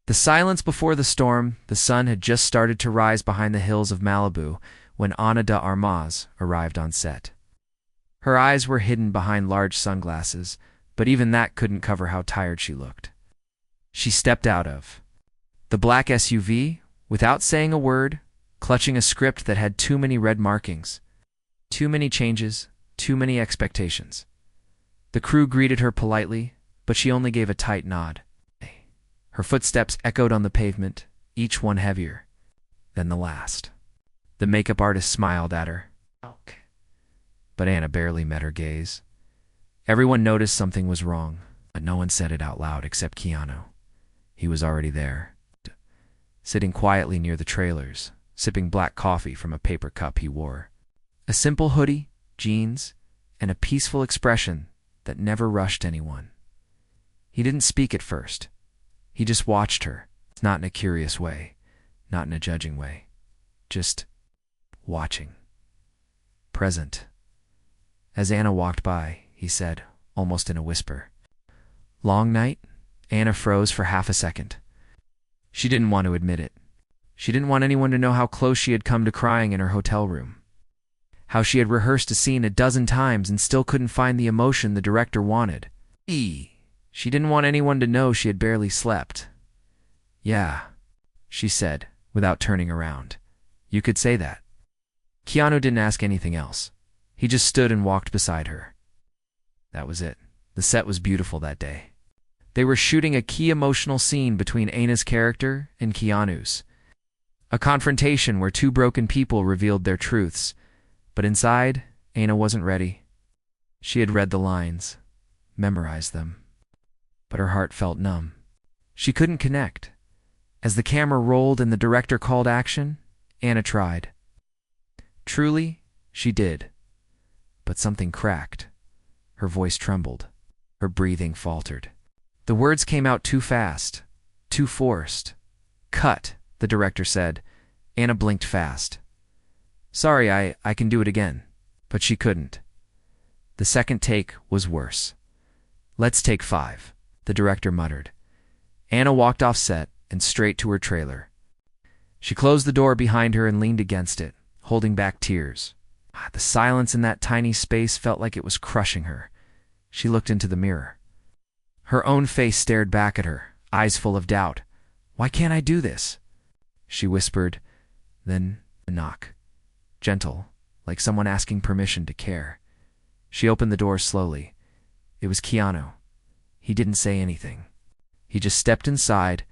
The silence before the storm. The sun had just started to rise behind the hills of Malibu when Ana de Armas arrived on set. Her eyes were hidden behind large sunglasses, but even that couldn't cover how tired she looked. She stepped out of the black SUV without saying a word, clutching a script that had too many red markings, too many changes, too many expectations. The crew greeted her politely, but she only gave a tight nod. Her footsteps echoed on the pavement, each one heavier than the last. The makeup artist smiled at her, but Ana barely met her gaze. Everyone noticed something was wrong, but no one said it out loud except Keanu. He was already there, sitting quietly near the trailers, sipping black coffee from a paper cup he wore. A simple hoodie, jeans, and a peaceful expression that never rushed anyone. He didn't speak at first. He just watched her, not in a curious way, not in a judging way, just watching. Present. As Ana walked by, he said, almost in a whisper, "Long night?" Ana froze for half a second. She didn't want to admit it. She didn't want anyone to know how close she had come to crying in her hotel room. How she had rehearsed a scene a dozen times and still couldn't find the emotion the director wanted. She didn't want anyone to know she had barely slept. "Yeah," she said, without turning around. "You could say that." Keanu didn't ask anything else. He just stood and walked beside her. That was it. The set was beautiful that day. They were shooting a key emotional scene between Ana's character and Keanu's. A confrontation where two broken people revealed their truths. But inside, Ana wasn't ready. She had read the lines, memorized them. But her heart felt numb. She couldn't connect. As the camera rolled and the director called action, Ana tried. Truly, she did. But something cracked. Her voice trembled. Her breathing faltered. The words came out too fast, too forced. "Cut," the director said. Ana blinked fast. "Sorry, I can do it again." But she couldn't. The second take was worse. "Let's take 5. The director muttered. Ana walked off set and straight to her trailer. She closed the door behind her and leaned against it, holding back tears. The silence in that tiny space felt like it was crushing her. She looked into the mirror. Her own face stared back at her, eyes full of doubt. "Why can't I do this?" she whispered. Then a knock. Gentle, like someone asking permission to care. She opened the door slowly. It was Keanu. He didn't say anything. He just stepped inside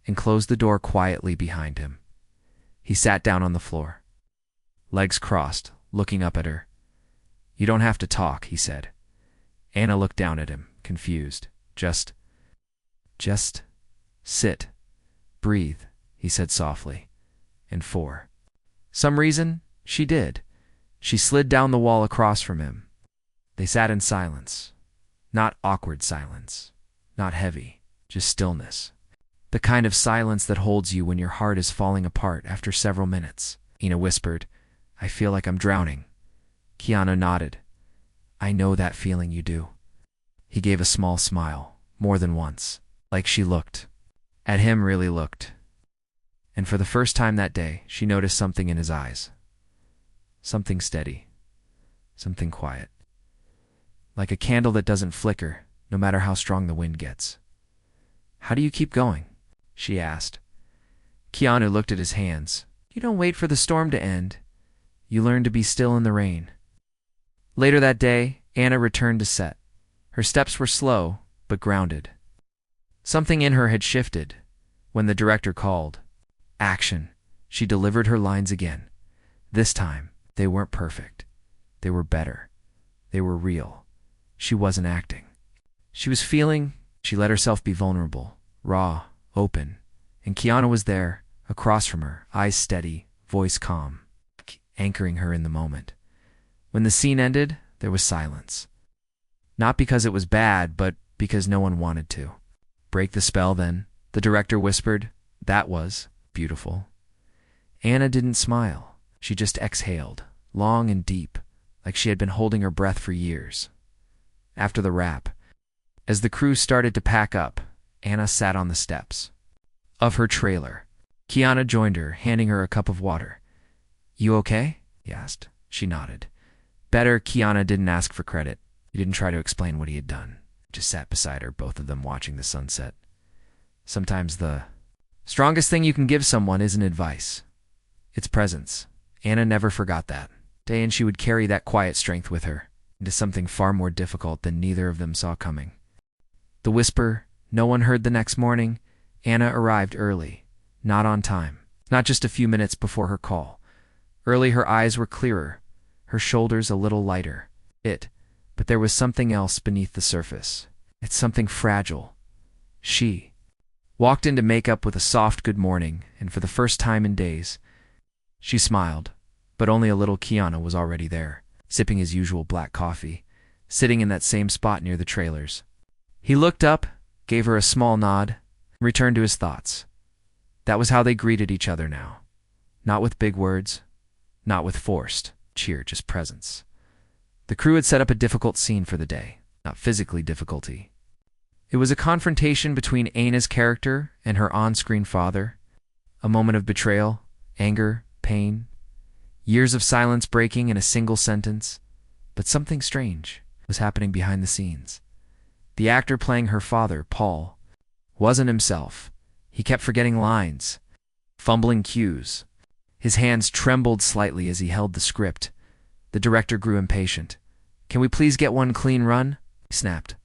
and closed the door quietly behind him. He sat down on the floor, legs crossed, looking up at her. "You don't have to talk," he said. Ana looked down at him, confused. Just sit, breathe," he said softly. And for some reason, she did. She slid down the wall across from him. They sat in silence. Not awkward silence, not heavy, just stillness. The kind of silence that holds you when your heart is falling apart after several minutes. Ana whispered, "I feel like I'm drowning." Keanu nodded. "I know that feeling you do." He gave a small smile, more than once, like she looked. At him really looked. And for the first time that day, she noticed something in his eyes. Something steady. Something quiet. Like a candle that doesn't flicker, no matter how strong the wind gets. "How do you keep going?" she asked. Keanu looked at his hands. "You don't wait for the storm to end. You learn to be still in the rain." Later that day, Ana returned to set. Her steps were slow, but grounded. Something in her had shifted. When the director called, "Action," she delivered her lines again. This time, they weren't perfect. They were better. They were real. She wasn't acting. She was feeling. She let herself be vulnerable, raw, open. And Keanu was there, across from her, eyes steady, voice calm, anchoring her in the moment. When the scene ended, there was silence. Not because it was bad, but because no one wanted to. "Break the spell, then," the director whispered. "That was beautiful." Ana didn't smile. She just exhaled, long and deep, like she had been holding her breath for years. After the wrap, as the crew started to pack up, Ana sat on the steps. of her trailer. Keanu joined her, handing her a cup of water. "You okay?" he asked. She nodded. Better. Keanu didn't ask for credit. He didn't try to explain what he had done. Just sat beside her, both of them watching the sunset. Sometimes the strongest thing you can give someone isn't advice. It's presence. Anna never forgot that day, and she would carry that quiet strength with her into something far more difficult than neither of them saw coming. The whisper no one heard the next morning. Anna arrived early, not on time, not just a few minutes before her call. Early, her eyes were clearer, her shoulders a little lighter. But there was something else beneath the surface. It's something fragile. She walked into makeup with a soft good morning, and for the first time in days, she smiled, but only a little. Keanu was already there, sipping his usual black coffee, sitting in that same spot near the trailers. He looked up, gave her a small nod, and returned to his thoughts. That was how they greeted each other now. Not with big words, not with forced cheer, just presence. The crew had set up a difficult scene for the day, not physically difficulty. It was a confrontation between Anna's character and her on-screen father, a moment of betrayal, anger, pain, years of silence breaking in a single sentence. But something strange was happening behind the scenes. The actor playing her father, Paul, wasn't himself. He kept forgetting lines, fumbling cues. His hands trembled slightly as he held the script. The director grew impatient. "Can we please get one clean run?" he snapped.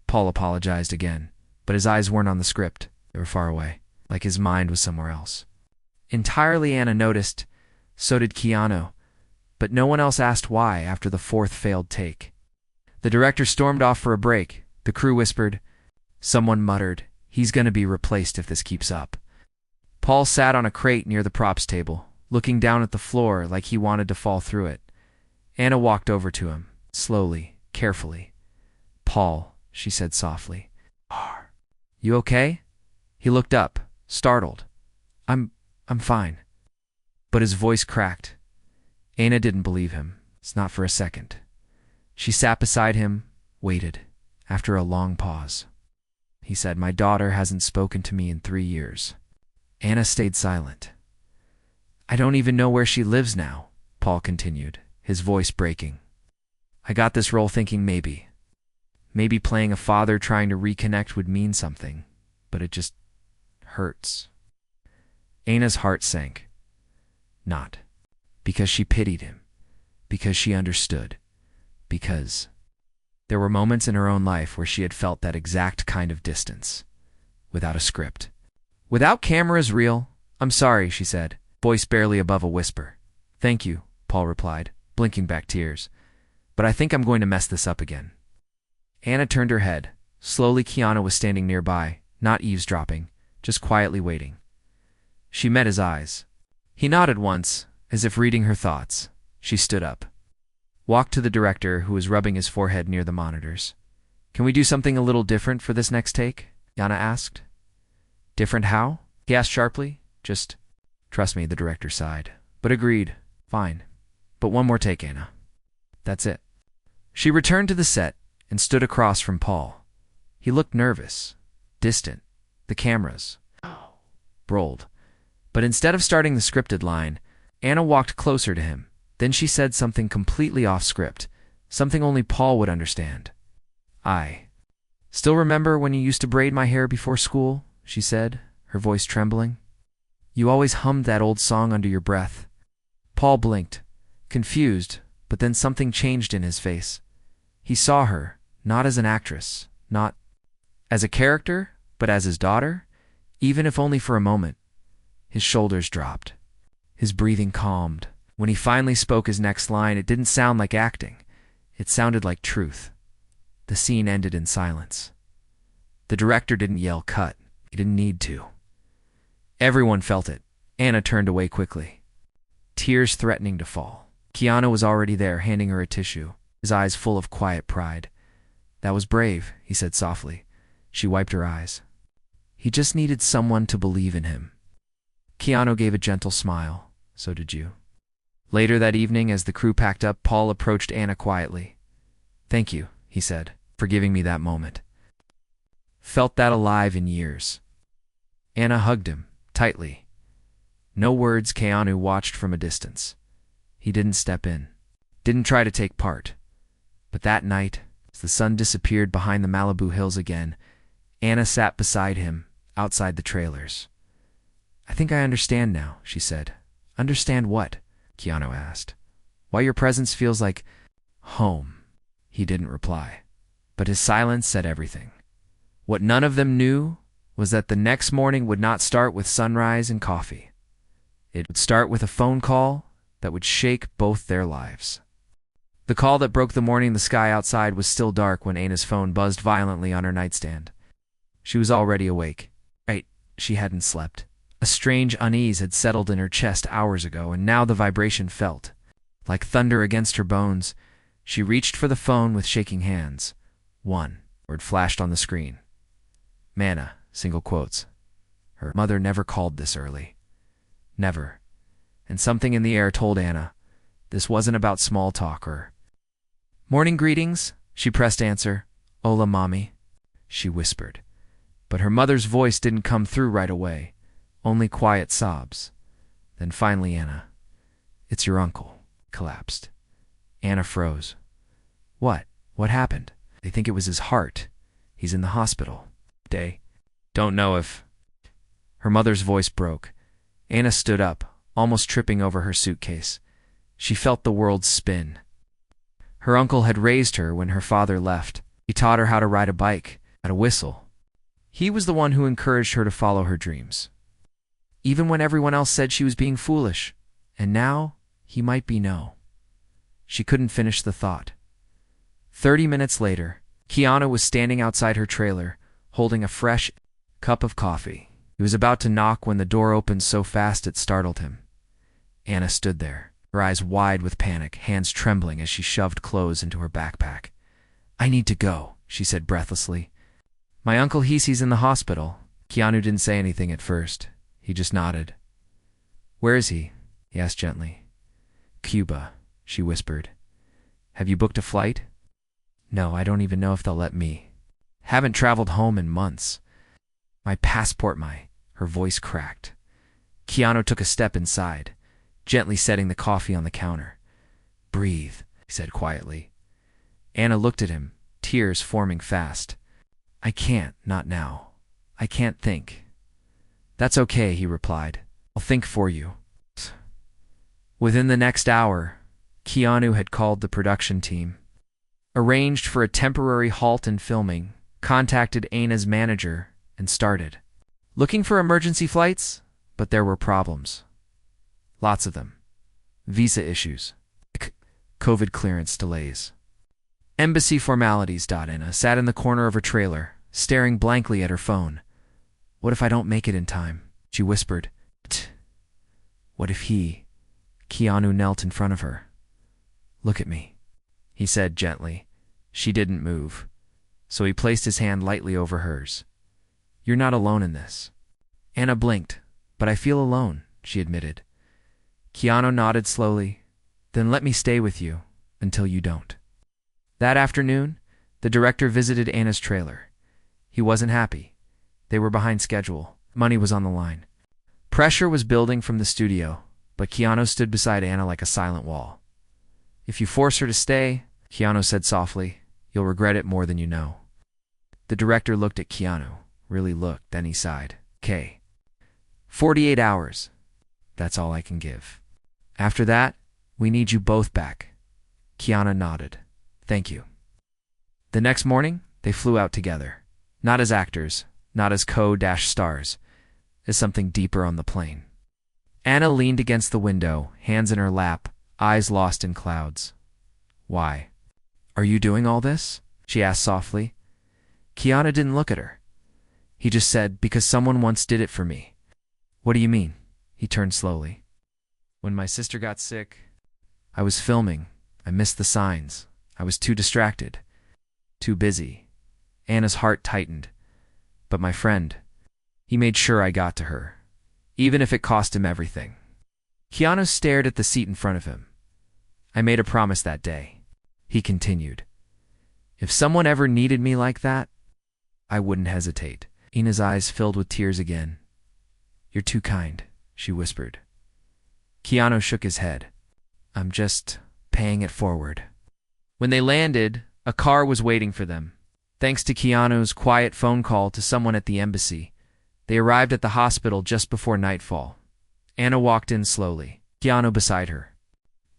Paul apologized again, but his eyes weren't on the script. They were far away, like his mind was somewhere else. Entirely. Anna noticed, so did Keanu, but no one else asked why after the fourth failed take. The director stormed off for a break. The crew whispered. Someone muttered, "He's gonna be replaced if this keeps up." Paul sat on a crate near the props table, looking down at the floor like he wanted to fall through it. Anna walked over to him, slowly, carefully. "Paul," she said softly. "You okay?" He looked up, startled. I'm fine." But his voice cracked. Anna didn't believe him. It's not for a second. She sat beside him, waited. After a long pause, he said, "My daughter hasn't spoken to me in 3 years." Anna stayed silent. "I don't even know where she lives now," Paul continued, his voice breaking. "I got this role thinking maybe playing a father trying to reconnect would mean something, but it just hurts." Anna's heart sank. Not because she pitied him, because she understood, because there were moments in her own life where she had felt that exact kind of distance, without a script. "Without cameras, real. I'm sorry," she said, voice barely above a whisper. "Thank you," Paul replied, blinking back tears. "But I think I'm going to mess this up again." Anna turned her head. Slowly. Keanu was standing nearby, not eavesdropping, just quietly waiting. She met his eyes. He nodded once, as if reading her thoughts. She stood up, walked to the director, who was rubbing his forehead near the monitors. "Can we do something a little different for this next take?" Anna asked. "Different how?" he asked sharply. "Just trust me," the director sighed, but agreed. "Fine. But one more take, Anna. That's it." She returned to the set and stood across from Paul. He looked nervous, distant. The cameras rolled. But instead of starting the scripted line, Anna walked closer to him. Then she said something completely off script, something only Paul would understand. "I still remember when you used to braid my hair before school," she said, her voice trembling. "You always hummed that old song under your breath." Paul blinked, confused, but then something changed in his face. He saw her, not as an actress, not as a character, but as his daughter, even if only for a moment. His shoulders dropped. His breathing calmed. When he finally spoke his next line, it didn't sound like acting. It sounded like truth. The scene ended in silence. The director didn't yell cut. He didn't need to. Everyone felt it. Anna turned away quickly, tears threatening to fall. Keanu was already there, handing her a tissue, his eyes full of quiet pride. "That was brave," he said softly. She wiped her eyes. He just needed someone to believe in him. Keanu gave a gentle smile. "So did you." Later that evening, as the crew packed up, Paul approached Anna quietly. "Thank you," he said, "for giving me that moment. Felt that alive in years." Anna hugged him, tightly. No words. Keanu watched from a distance. He didn't step in, didn't try to take part. But that night, as the sun disappeared behind the Malibu hills again, Anna sat beside him, outside the trailers. "I think I understand now," she said. "Understand what?" Keanu asked. "Why your presence feels like home." He didn't reply, but his silence said everything. What none of them knew was that the next morning would not start with sunrise and coffee. It would start with a phone call that would shake both their lives. The call that broke the morning. The sky outside was still dark when Anna's phone buzzed violently on her nightstand. She was already awake. Right, she hadn't slept. A strange unease had settled in her chest hours ago, and now the vibration felt like thunder against her bones. She reached for the phone with shaking hands. One word flashed on the screen. Manna, single quotes. Her mother never called this early. Never. And something in the air told Anna this wasn't about small talk or morning greetings. She pressed answer. "Hola, mommy," she whispered. But her mother's voice didn't come through right away, only quiet sobs. Then finally Anna, "It's your uncle," collapsed. Anna froze. What? What happened? They think it was his heart. He's in the hospital. They don't know if... Her mother's voice broke. Anna stood up, almost tripping over her suitcase. She felt the world spin. Her uncle had raised her when her father left. He taught her how to ride a bike, how to whistle. He was the one who encouraged her to follow her dreams, even when everyone else said she was being foolish. And now, he might be no. She couldn't finish the thought. 30 minutes later, Keanu was standing outside her trailer, holding a fresh cup of coffee. He was about to knock when the door opened so fast it startled him. Anna stood there, her eyes wide with panic, hands trembling as she shoved clothes into her backpack. "I need to go," she said breathlessly. "My uncle he's in the hospital." Keanu didn't say anything at first. He just nodded. "Where is he?" he asked gently. "Cuba," she whispered. "Have you booked a flight?" "No, I don't even know if they'll let me. Haven't traveled home in months. My passport, Her voice cracked. Keanu took a step inside, gently setting the coffee on the counter. "Breathe," he said quietly. Anna looked at him, tears forming fast. "I can't, not now. I can't think." "That's okay," he replied. "I'll think for you." Within the next hour, Keanu had called the production team, arranged for a temporary halt in filming, contacted Anna's manager, and started looking for emergency flights. But there were problems. Lots of them. Visa issues. COVID clearance delays. Embassy formalities. Anna sat in the corner of her trailer, staring blankly at her phone. "What if I don't make it in time?" she whispered. What if he... Keanu knelt in front of her. "Look at me," he said gently. She didn't move, so he placed his hand lightly over hers. "You're not alone in this." Anna blinked. "But I feel alone," she admitted. Keanu nodded slowly. "Then let me stay with you until you don't." That afternoon, the director visited Anna's trailer. He wasn't happy. They were behind schedule. Money was on the line. Pressure was building from the studio, but Keanu stood beside Anna like a silent wall. "If you force her to stay," Keanu said softly, "you'll regret it more than you know." The director looked at Keanu, really looked, then he sighed. "Okay. 48 hours. That's all I can give. After that, we need you both back." Keanu nodded. "Thank you." The next morning, they flew out together. Not as actors, not as co-stars, as something deeper on the plane. Anna leaned against the window, hands in her lap, eyes lost in clouds. "Why? Are you doing all this?" she asked softly. Keanu didn't look at her. He just said, "Because someone once did it for me." "What do you mean?" He turned slowly. "When my sister got sick, I was filming. I missed the signs. I was too distracted. Too busy." Anna's heart tightened. "But my friend, he made sure I got to her, even if it cost him everything." Keanu stared at the seat in front of him. "I made a promise that day," he continued. "If someone ever needed me like that, I wouldn't hesitate." Anna's eyes filled with tears again. You're too kind, she whispered. Keanu shook his head. I'm just paying it forward. When they landed, a car was waiting for them. Thanks to Keanu's quiet phone call to someone at the embassy, they arrived at the hospital just before nightfall. Anna walked in slowly, Keanu beside her.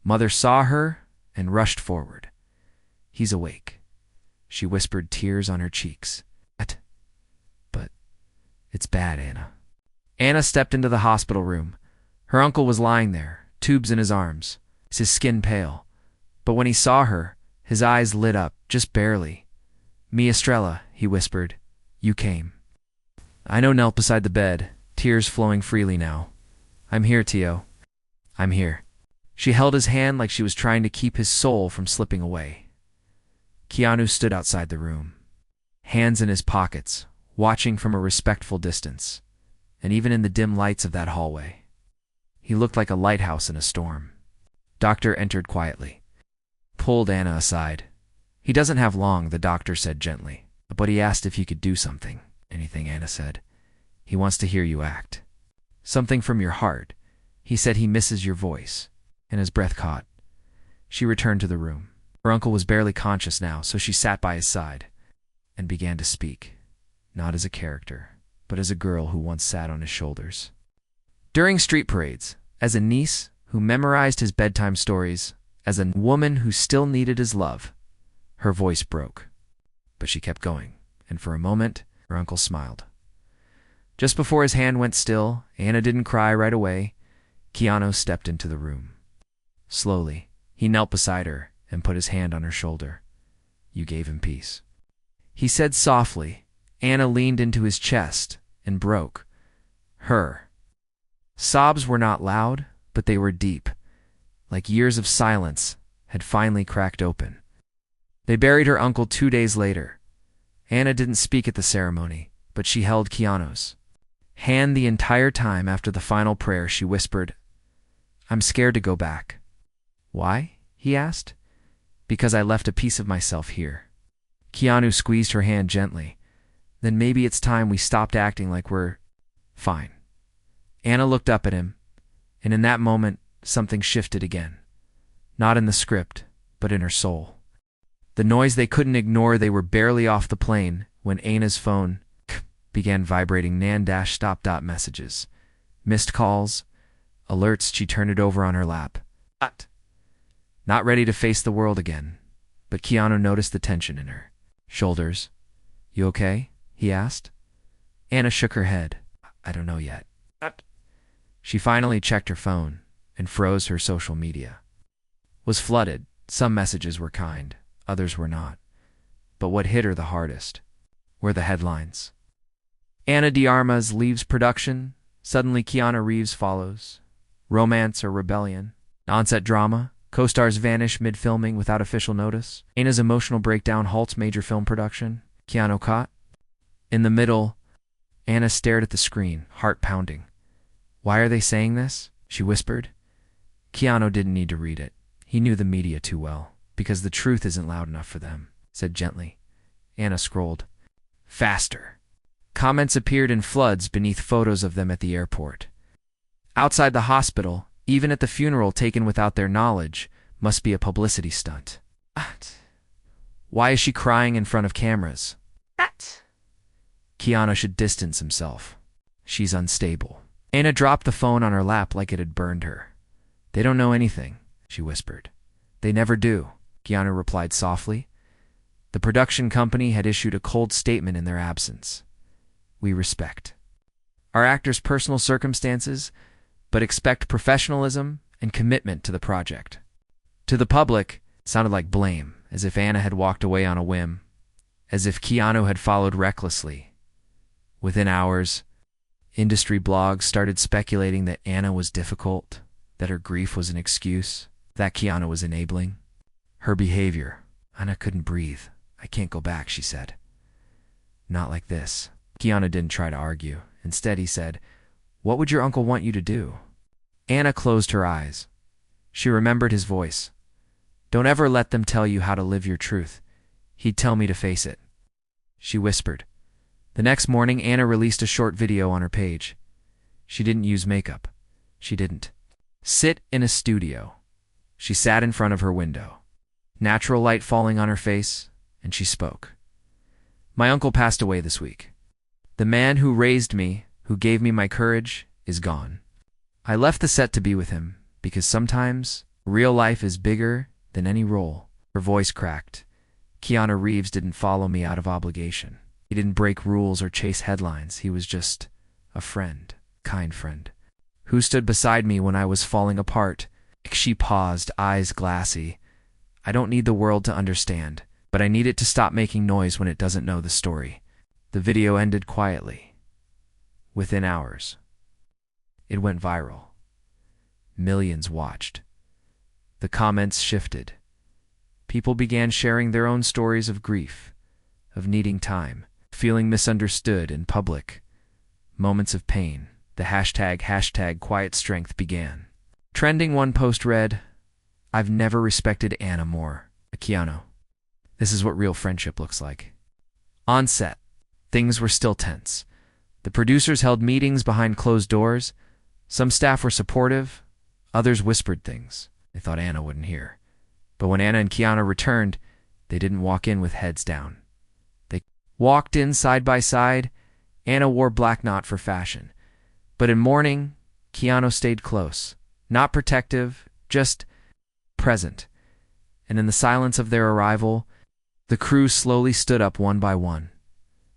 Mother saw her and rushed forward. He's awake, she whispered, tears on her cheeks. But it's bad, Anna. Anna stepped into the hospital room. Her uncle was lying there, tubes in his arms, his skin pale. But when he saw her, his eyes lit up, just barely. Mi Estrella, he whispered. You came. Ino knelt beside the bed, tears flowing freely now. I'm here, Tio. I'm here. She held his hand like she was trying to keep his soul from slipping away. Keanu stood outside the room, hands in his pockets, watching from a respectful distance, and even in the dim lights of that hallway, he looked like a lighthouse in a storm. Doctor entered quietly, pulled Anna aside. He doesn't have long, the doctor said gently, but he asked if you could do something. Anything, Anna said. He wants to hear you act. Something from your heart. He said he misses your voice. And his breath caught. She returned to the room. Her uncle was barely conscious now, so she sat by his side and began to speak, not as a character, but as a girl who once sat on his shoulders. During street parades, as a niece who memorized his bedtime stories, as a woman who still needed his love, her voice broke. But she kept going, and for a moment, her uncle smiled. Just before his hand went still, Anna didn't cry right away. Keanu stepped into the room. Slowly, he knelt beside her and put his hand on her shoulder. You gave him peace. He said softly. Anna leaned into his chest and broke. Her sobs were not loud, but they were deep, like years of silence had finally cracked open. They buried her uncle 2 days later. Anna didn't speak at the ceremony, but she held Keanu's hand the entire time. After the final prayer, she whispered, I'm scared to go back. Why? He asked. Because I left a piece of myself here. Keanu squeezed her hand gently. Then maybe it's time we stopped acting like we're fine. Anna looked up at him, and in that moment, something shifted again. Not in the script, but in her soul. The noise they couldn't ignore. They were barely off the plane when Anna's phone began vibrating nan-stop messages. Missed calls, alerts. She turned it over on her lap. Not ready to face the world again, but Keanu noticed the tension in her shoulders. You okay? He asked. Anna shook her head. I don't know yet. She finally checked her phone and froze. Her social media was flooded. Some messages were kind, others were not. But what hit her the hardest were the headlines. Ana de Armas leaves production. Suddenly Keanu Reeves follows. Romance or rebellion. On-set drama. Co-stars vanish mid-filming without official notice. Anna's emotional breakdown halts major film production. Keanu caught. In the middle, Anna stared at the screen, heart pounding. Why are they saying this? She whispered. Keanu didn't need to read it. He knew the media too well, because the truth isn't loud enough for them, said gently. Anna scrolled. Faster. Comments appeared in floods beneath photos of them at the airport. Outside the hospital, even at the funeral taken without their knowledge, must be a publicity stunt. Why is she crying in front of cameras? Keanu should distance himself. She's unstable. Anna dropped the phone on her lap like it had burned her. They don't know anything, she whispered. They never do, Keanu replied softly. The production company had issued a cold statement in their absence. We respect our actors' personal circumstances, but expect professionalism and commitment to the project. To the public, it sounded like blame, as if Anna had walked away on a whim, as if Keanu had followed recklessly. Within hours, industry blogs started speculating that Anna was difficult, that her grief was an excuse, that Keanu was enabling her behavior. Anna couldn't breathe. I can't go back, she said. Not like this. Keanu didn't try to argue. Instead, he said, What would your uncle want you to do? Anna closed her eyes. She remembered his voice. Don't ever let them tell you how to live your truth. He'd tell me to face it. She whispered. The next morning, Anna released a short video on her page. She didn't use makeup. She didn't sit in a studio. She sat in front of her window, natural light falling on her face, and she spoke. My uncle passed away this week. The man who raised me, who gave me my courage, is gone. I left the set to be with him, because sometimes real life is bigger than any role. Her voice cracked. Keanu Reeves didn't follow me out of obligation. He didn't break rules or chase headlines. He was just a friend, kind friend, who stood beside me when I was falling apart. She paused, eyes glassy. I don't need the world to understand, but I need it to stop making noise when it doesn't know the story. The video ended quietly. Within hours, it went viral. Millions watched. The comments shifted. People began sharing their own stories of grief, of needing time, feeling misunderstood in public, moments of pain. The hashtag quiet strength began. Trending one post read, I've never respected Anna more. Keanu. This is what real friendship looks like. On set, things were still tense. The producers held meetings behind closed doors. Some staff were supportive, others whispered things they thought Anna wouldn't hear. But when Anna and Keanu returned, they didn't walk in with heads down. They walked in side by side. Anna wore black knot for fashion. But in mourning, Keanu stayed close. Not protective, just present. And in the silence of their arrival, the crew slowly stood up one by one.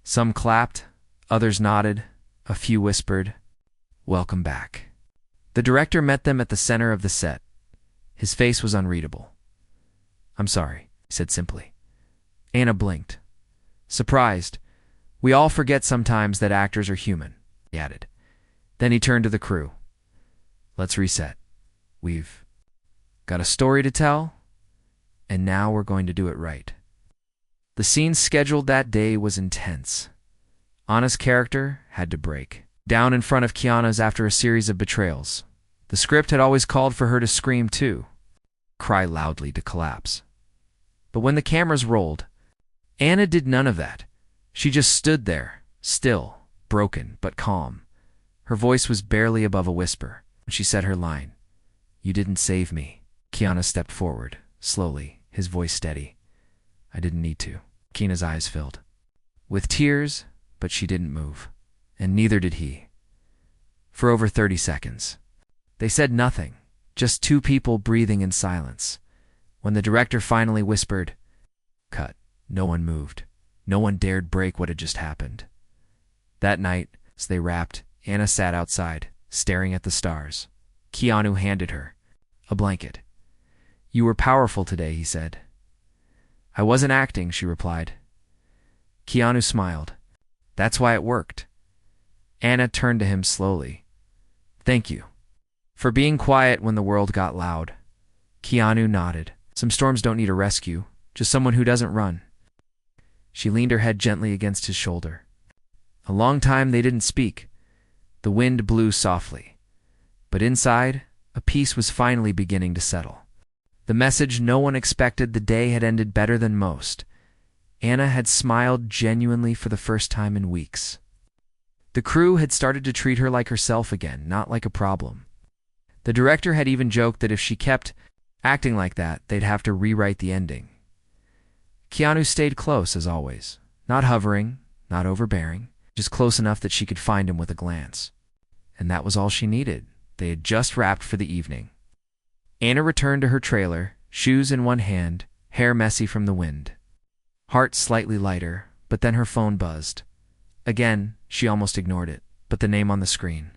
Some clapped, others nodded, a few whispered, "Welcome back." The director met them at the center of the set. His face was unreadable. "I'm sorry," he said simply. Anna blinked. Surprised. "We all forget sometimes that actors are human," he added. Then he turned to the crew. "Let's reset. We've got a story to tell, and now we're going to do it right." The scene scheduled that day was intense. Anna's character had to break down in front of Keanu's after a series of betrayals. The script had always called for her to scream too, cry loudly, to collapse. But when the cameras rolled, Anna did none of that. She just stood there, still, broken, but calm. Her voice was barely above a whisper when she said her line. "You didn't save me." Keanu stepped forward, slowly, his voice steady. "I didn't need to." Keanu's eyes filled with tears, but she didn't move, and neither did he. For over 30 seconds, they said nothing, just two people breathing in silence. When the director finally whispered, "Cut," no one moved. No one dared break what had just happened. That night, as they wrapped, Anna sat outside, staring at the stars. Keanu handed her a blanket. "You were powerful today," he said. "I wasn't acting," she replied. Keanu smiled. "That's why it worked." Anna turned to him slowly. "Thank you for being quiet when the world got loud." Keanu nodded. "Some storms don't need a rescue, just someone who doesn't run." She leaned her head gently against his shoulder. A long time they didn't speak. The wind blew softly. But inside, a peace was finally beginning to settle. The message no one expected. The day had ended better than most. Anna had smiled genuinely for the first time in weeks. The crew had started to treat her like herself again, not like a problem. The director had even joked that if she kept acting like that, they'd have to rewrite the ending. Keanu stayed close, as always. Not hovering, not overbearing, just close enough that she could find him with a glance. And that was all she needed. They had just wrapped for the evening. Anna returned to her trailer, shoes in one hand, hair messy from the wind. Heart slightly lighter, but then her phone buzzed. Again, she almost ignored it, but the name on the screen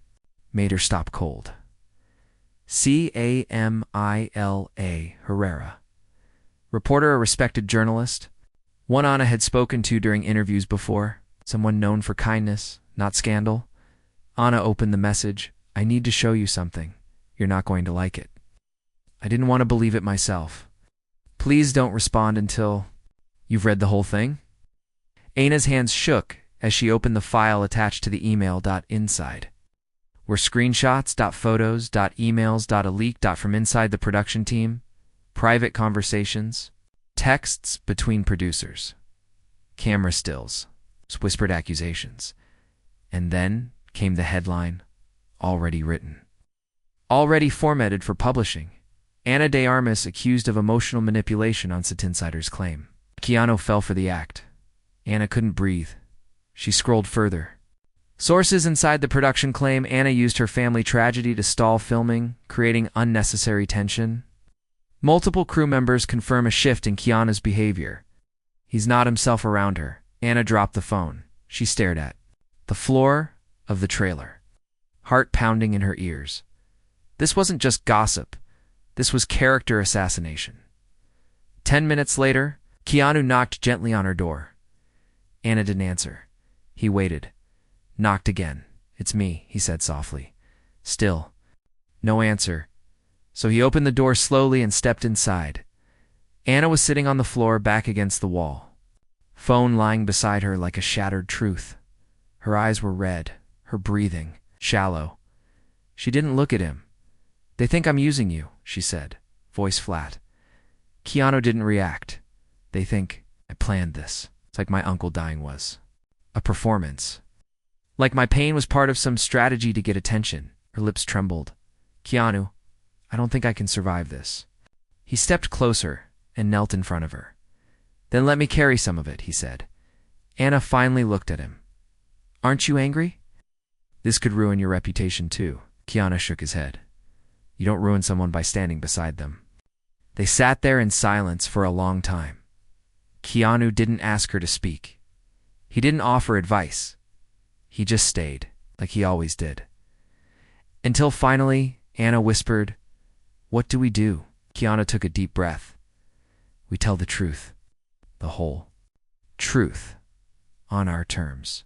made her stop cold. Camila Herrera. Reporter, a respected journalist. One Anna had spoken to during interviews before, someone known for kindness, not scandal. Anna opened the message. "I need to show you something. You're not going to like it." I didn't want to believe it myself. "Please don't respond until you've read the whole thing." Anna's hands shook as she opened the file attached to the email. Inside were screenshots, photos, emails, a leak from inside the production team, private conversations, texts between producers, camera stills, whispered accusations. And then came the headline, already written. Already formatted for publishing. Ana de Armas accused of emotional manipulation on Satinsider's claim. Keanu fell for the act. Ana couldn't breathe. She scrolled further. Sources inside the production claim Ana used her family tragedy to stall filming, creating unnecessary tension. Multiple crew members confirm a shift in Keanu's behavior. He's not himself around her. Ana dropped the phone. She stared at the floor of the trailer, heart pounding in her ears. This wasn't just gossip. This was character assassination. 10 minutes later, Keanu knocked gently on her door. Ana didn't answer. He waited. Knocked again. "It's me," he said softly. Still, no answer. So he opened the door slowly and stepped inside. Ana was sitting on the floor, back against the wall. Phone lying beside her like a shattered truth. Her eyes were red, her breathing shallow. She didn't look at him. "They think I'm using you," she said, voice flat. Keanu didn't react. "They think I planned this. It's like my uncle dying was a performance. Like my pain was part of some strategy to get attention." Her lips trembled. "Keanu, I don't think I can survive this." He stepped closer and knelt in front of her. "Then let me carry some of it," he said. Ana finally looked at him. "Aren't you angry?" "This could ruin your reputation too." Keanu shook his head. "You don't ruin someone by standing beside them." They sat there in silence for a long time. Keanu didn't ask her to speak. He didn't offer advice. He just stayed, like he always did. Until finally, Ana whispered, "What do we do?" Keanu took a deep breath. "We tell the truth. The whole truth. On our terms."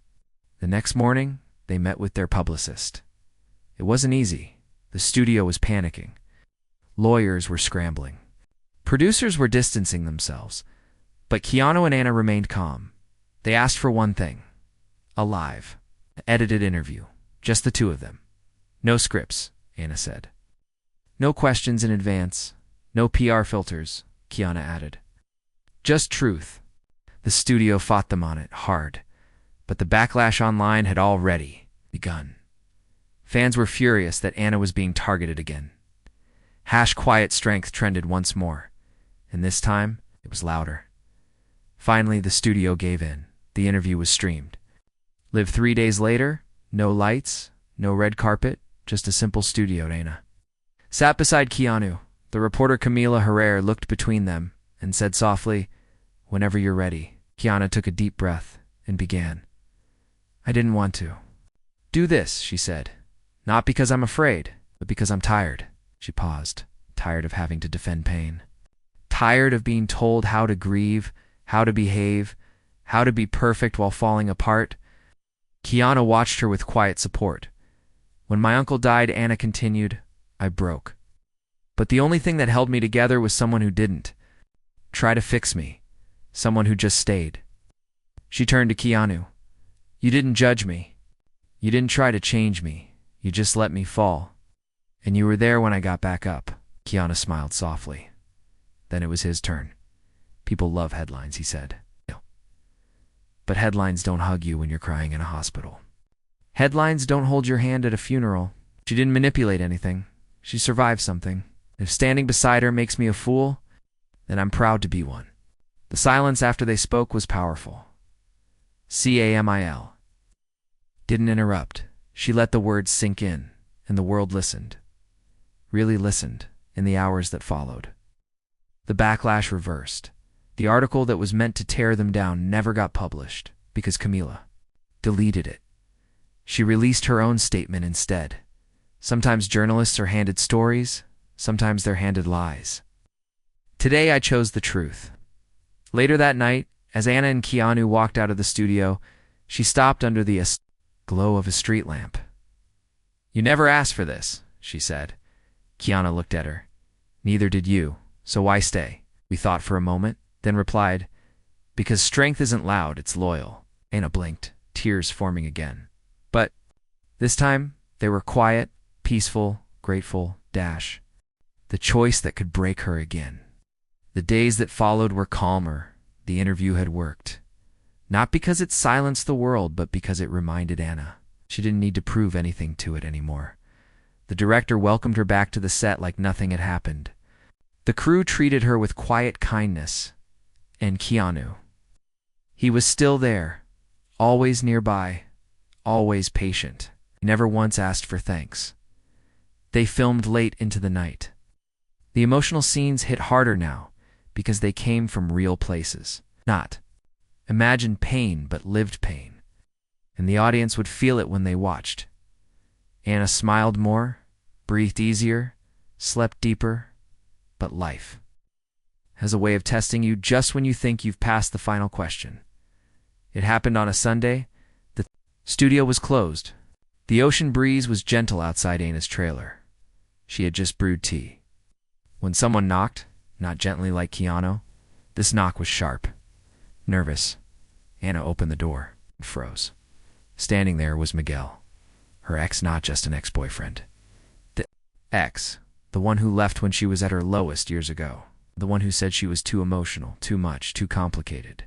The next morning, they met with their publicist. It wasn't easy. The studio was panicking. Lawyers were scrambling. Producers were distancing themselves. But Keanu and Ana remained calm. They asked for one thing: a live, edited interview. Just the two of them. No scripts, Ana said. No questions in advance. No PR filters, Keanu added. Just truth. The studio fought them on it hard, but the backlash online had already begun. Fans were furious that Ana was being targeted again. #Quiet Strength trended once more, and this time it was louder. Finally, the studio gave in. The interview was streamed. Live 3 days later, no lights, no red carpet, just a simple studio at Ana. Sat beside Keanu, the reporter Camila Herrera looked between them and said softly, "Whenever you're ready." Keanu took a deep breath and began. "I didn't want to do this," she said. "Not because I'm afraid, but because I'm tired." She paused, tired of having to defend pain. Tired of being told how to grieve, how to behave, how to be perfect while falling apart. Keanu watched her with quiet support. "When my uncle died," Ana continued, "I broke. But the only thing that held me together was someone who didn't try to fix me, someone who just stayed." She turned to Keanu. "You didn't judge me. You didn't try to change me. You just let me fall. And you were there when I got back up." Keanu smiled softly. Then it was his turn. "People love headlines," he said. "But headlines don't hug you when you're crying in a hospital. Headlines don't hold your hand at a funeral." She didn't manipulate anything. She survived something. If standing beside her makes me a fool, then I'm proud to be one. The silence after they spoke was powerful. Camil didn't interrupt. She let the words sink in, and the world listened. Really listened in the hours that followed. The backlash reversed. The article that was meant to tear them down never got published because Camila deleted it. She released her own statement instead. Sometimes journalists are handed stories, sometimes they're handed lies. Today I chose the truth. Later that night, as Ana and Keanu walked out of the studio, she stopped under the glow of a street lamp. "You never asked for this," she said. Keanu looked at her. "Neither did you, so why stay?" We thought for a moment, then replied, "Because strength isn't loud, it's loyal." Ana blinked, tears forming again. But this time, they were quiet, peaceful, grateful, the choice that could break her again. The days that followed were calmer. The interview had worked. Not because it silenced the world, but because it reminded Ana she didn't need to prove anything to it anymore. The director welcomed her back to the set like nothing had happened. The crew treated her with quiet kindness. And Keanu. He was still there, always nearby, always patient. He never once asked for thanks. They filmed late into the night. The emotional scenes hit harder now because they came from real places. Not imagined pain, but lived pain. And the audience would feel it when they watched. Anna smiled more, breathed easier, slept deeper, but life has a way of testing you just when you think you've passed the final question. It happened on a Sunday. The studio was closed. The ocean breeze was gentle outside Anna's trailer. She had just brewed tea. When someone knocked, not gently like Keanu, this knock was sharp. Nervous, Anna opened the door and froze. Standing there was Miguel, her ex, not just an ex-boyfriend. The ex, the one who left when she was at her lowest years ago. The one who said she was too emotional, too much, too complicated.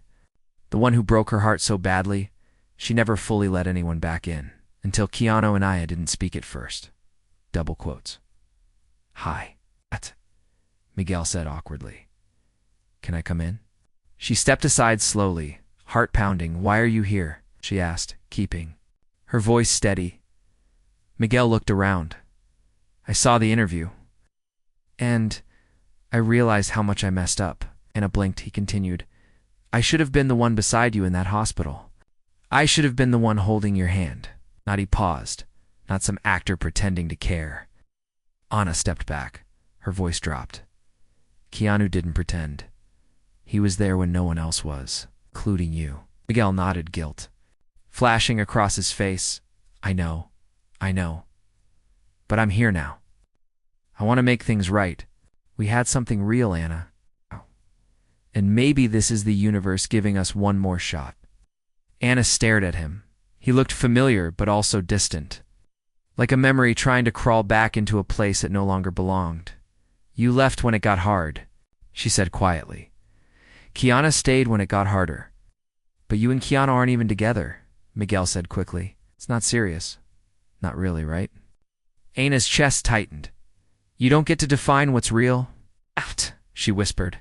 The one who broke her heart so badly, she never fully let anyone back in, until Keanu and Aya didn't speak at first. Double quotes. "Hi." "What?" Miguel said awkwardly. "Can I come in?" She stepped aside slowly, heart pounding. "Why are you here?" she asked, keeping her voice steady. Miguel looked around. "I saw the interview. And I realized how much I messed up." Anna blinked. He continued, "I should have been the one beside you in that hospital. I should have been the one holding your hand." Not he paused, not some actor pretending to care. Anna stepped back. Her voice dropped. "Keanu didn't pretend. He was there when no one else was, including you." Miguel nodded, guilt flashing across his face. I know. But I'm here now. I want to make things right. We had something real, Anna. And maybe this is the universe giving us one more shot." Anna stared at him. He looked familiar, but also distant. Like a memory trying to crawl back into a place it no longer belonged. "You left when it got hard," she said quietly. "Keanu stayed when it got harder." "But you and Keanu aren't even together," Miguel said quickly. "It's not serious." "Not really, right?" Anna's chest tightened. "You don't get to define what's real?" "Out," she whispered.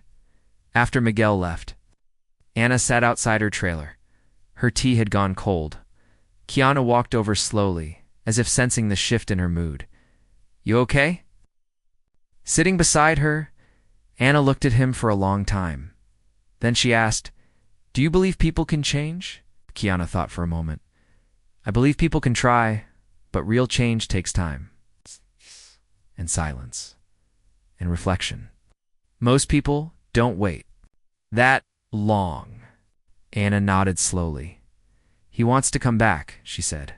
After Miguel left, Anna sat outside her trailer. Her tea had gone cold. Keanu walked over slowly, as if sensing the shift in her mood. "You okay?" Sitting beside her, Anna looked at him for a long time. Then she asked, "Do you believe people can change?" Keanu thought for a moment. "I believe people can try, but real change takes time." And silence. And reflection. Most people don't wait that long. Anna nodded slowly. "He wants to come back," she said.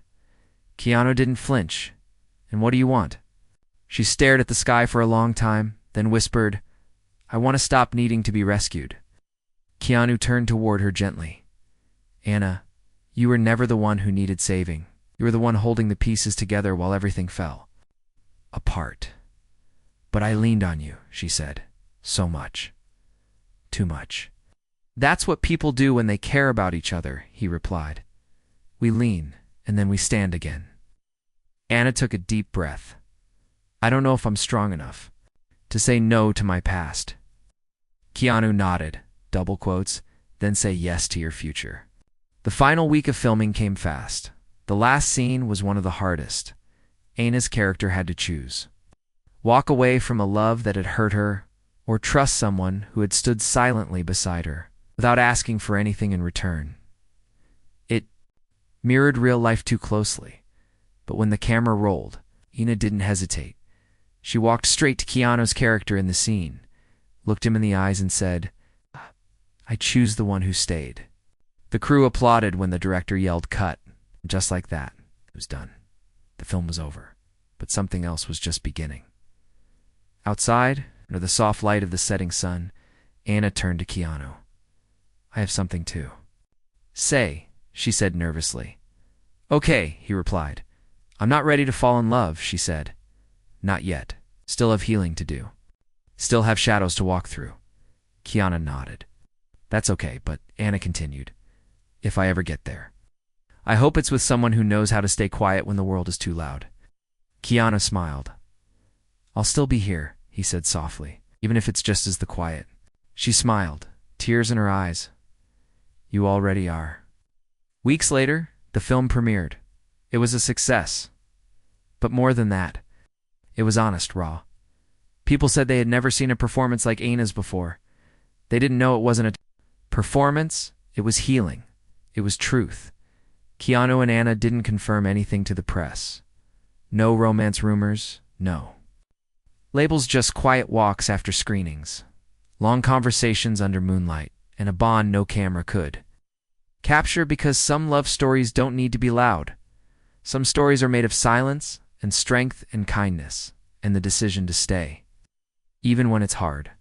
Keanu didn't flinch. "And what do you want?" She stared at the sky for a long time, then whispered, "I want to stop needing to be rescued." Keanu turned toward her gently. "Anna, you were never the one who needed saving. You were the one holding the pieces together while everything fell apart. But I leaned on you," she said. "So much. Too much." "That's what people do when they care about each other," he replied. "We lean, and then we stand again." Anna took a deep breath. "I don't know if I'm strong enough to say no to my past." Keanu nodded, double quotes, "Then say yes to your future." The final week of filming came fast. The last scene was one of the hardest. Anna's character had to choose. Walk away from a love that had hurt her, or trust someone who had stood silently beside her, without asking for anything in return. It mirrored real life too closely, but when the camera rolled, Anna didn't hesitate. She walked straight to Keanu's character in the scene, looked him in the eyes and said, "I choose the one who stayed." The crew applauded when the director yelled cut. Just like that, it was done. The film was over, but something else was just beginning. Outside, under the soft light of the setting sun, Anna turned to Keanu. "I have something too." "Say," she said nervously. "Okay," he replied. "I'm not ready to fall in love," she said. "Not yet. Still have healing to do. Still have shadows to walk through." Keanu nodded. "That's okay," but Anna continued. "If I ever get there, I hope it's with someone who knows how to stay quiet when the world is too loud." Keanu smiled. "I'll still be here," he said softly, "even if it's just as the quiet." She smiled, tears in her eyes. "You already are." Weeks later, the film premiered. It was a success. But more than that, it was honest, raw. People said they had never seen a performance like Anna's before. They didn't know it wasn't a performance, it was healing. It was truth. Keanu and Anna didn't confirm anything to the press. No romance rumors, no. Labels, just quiet walks after screenings, long conversations under moonlight, and a bond no camera could capture, because some love stories don't need to be loud. Some stories are made of silence and strength and kindness and the decision to stay, even when it's hard.